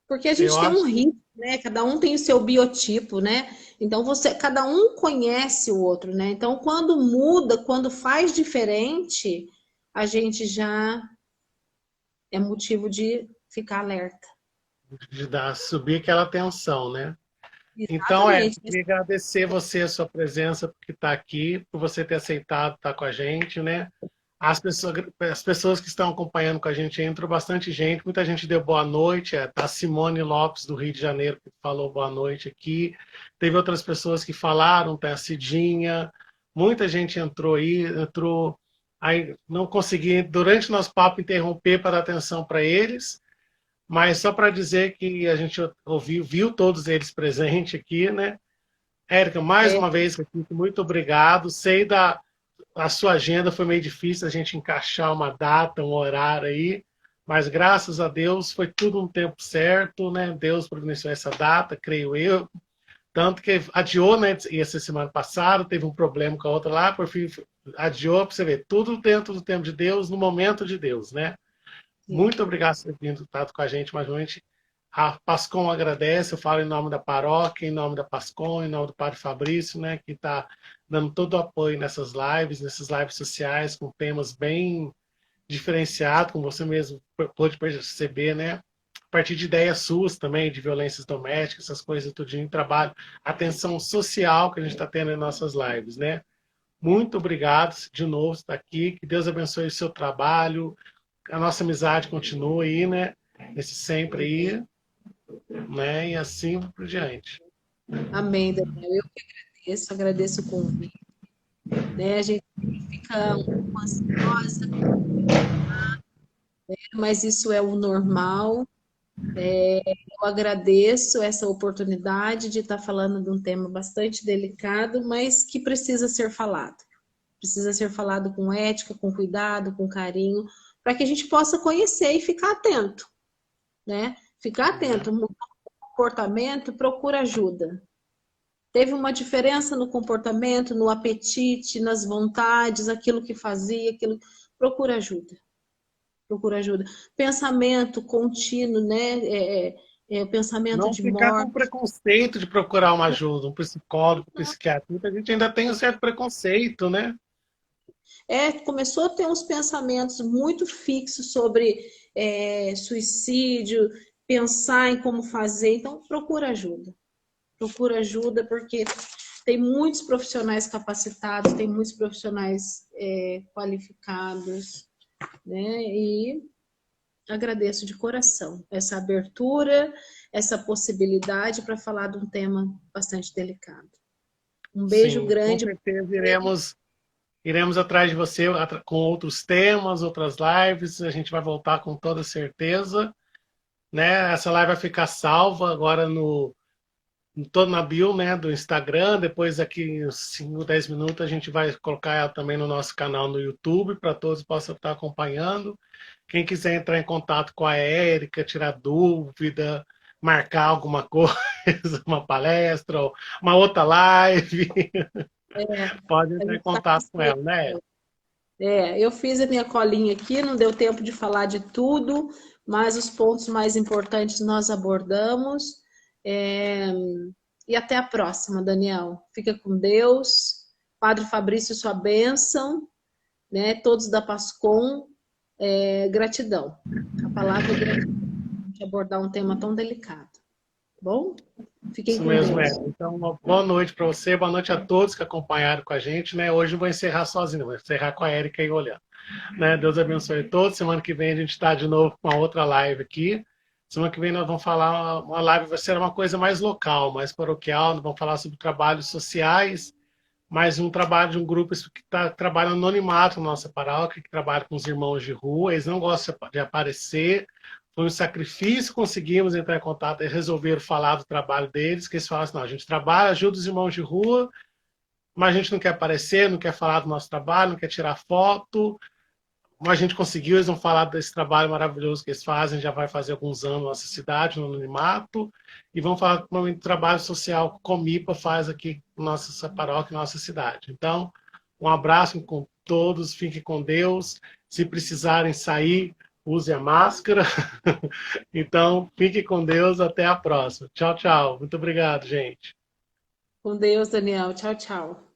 Porque a Eu gente tem um acho que ritmo, né? Cada um tem o seu biotipo, né? Então cada um conhece o outro, né? Então quando muda, quando faz diferente, a gente já é motivo de ficar alerta. de dar, subir aquela tensão, né? Então, Exatamente. queria agradecer você, a sua presença, por estar aqui, por você ter aceitado estar com a gente, né? As pessoas que estão acompanhando com a gente, entrou bastante gente, muita gente deu boa noite, tá a Simone Lopes, do Rio de Janeiro, que falou boa noite aqui, teve outras pessoas que falaram, tem a Cidinha, muita gente aí não consegui, durante o nosso papo, interromper para dar atenção para eles, mas só para dizer que a gente viu todos eles presentes aqui, né? Érica, mais É, uma vez, muito obrigado. Sei da a sua agenda foi meio difícil a gente encaixar uma data, um horário aí, mas graças a Deus foi tudo no tempo certo, né? Deus providenciou essa data, creio eu. Tanto que adiou, né? Ia ser semana passada, teve um problema com a outra lá, por fim Adiou para você ver, tudo dentro do tempo de Deus, no momento de Deus, né? Sim. Muito obrigado por ter vindo estar com a gente mais uma vez. A Pascom agradece, eu falo em nome da paróquia, em nome da Pascom, em nome do Padre Fabrício, né, que está dando todo o apoio nessas lives sociais, com temas bem diferenciados, como você mesmo pôde perceber, né? A partir de ideias suas também, de violências domésticas, essas coisas, tudinho, trabalho, atenção social que a gente está tendo em nossas lives, né? Muito obrigado de novo por estar aqui, que Deus abençoe o seu trabalho, a nossa amizade continua aí, né? Esse sempre aí, né? E assim por diante. Amém, Daniel. Eu que agradeço o convite, né? A gente fica um pouco ansiosa, mas isso é o normal. Eu agradeço essa oportunidade de estar falando de um tema bastante delicado, mas que precisa ser falado. Precisa ser falado com ética, com cuidado, com carinho, para que a gente possa conhecer e ficar atento, né? Ficar atento, mudar o comportamento, procura ajuda. Teve uma diferença no comportamento, no apetite, nas vontades, aquilo que fazia, aquilo. Procura ajuda. Procura ajuda. Pensamento contínuo, né? O pensamento Não de ficar com morte. preconceito de procurar uma ajuda, um psicólogo, um psiquiatra. A gente ainda tem um certo preconceito, né? Começou a ter uns pensamentos muito fixos sobre suicídio, pensar em como fazer. Então, procura ajuda. Procura ajuda, porque tem muitos profissionais capacitados, tem muitos profissionais qualificados, né? E agradeço de coração essa abertura, essa possibilidade para falar de um tema bastante delicado. Um beijo Sim, com grande. certeza iremos atrás de você com outros temas, outras lives. A gente vai voltar com toda certeza, né? Essa live vai ficar salva agora no todo na bio, né, do Instagram. Depois, aqui em 5, 10 minutos, a gente vai colocar ela também no nosso canal no YouTube, para todos possam estar acompanhando. Quem quiser entrar em contato com a Érica, tirar dúvida, marcar alguma coisa, uma palestra, ou uma outra live, pode A entrar em gente está contato com ela, né? eu fiz a minha colinha aqui, não deu tempo de falar de tudo, mas os pontos mais importantes nós abordamos. É, E até a próxima, Daniel. Fica com Deus. Padre Fabrício, sua bênção, né? Todos da Pascom, gratidão. A palavra é gratidão de abordar um tema tão delicado. Tá bom? Fiquem Isso com mesmo é. Deus. Então, uma boa noite para você, boa noite a todos que acompanharam com a gente, né? Hoje não vou encerrar sozinho, vou encerrar com a Érica e olhando. Né? Deus abençoe todos. Semana que vem a gente está de novo com uma outra live aqui. Semana que vem nós vamos falar, uma live vai ser uma coisa mais local, mais paroquial, nós vamos falar sobre trabalhos sociais, mais um trabalho de um grupo que trabalha no anonimato na nossa paróquia, que trabalha com os irmãos de rua, eles não gostam de aparecer, foi um sacrifício, conseguimos entrar em contato e resolveram falar do trabalho deles, que eles falam assim, não, a gente trabalha, ajuda os irmãos de rua, mas a gente não quer aparecer, não quer falar do nosso trabalho, não quer tirar foto, mas a gente conseguiu, eles vão falar desse trabalho maravilhoso que eles fazem, já vai fazer alguns anos na nossa cidade, no anonimato, e vão falar do trabalho social que o Comipa faz aqui na nossa paróquia, na nossa cidade. Então, um abraço com todos, fiquem com Deus. Se precisarem sair, use a máscara. Então, fiquem com Deus, até a próxima. Tchau, tchau. Muito obrigado, gente. Com Deus, Daniel. Tchau, tchau.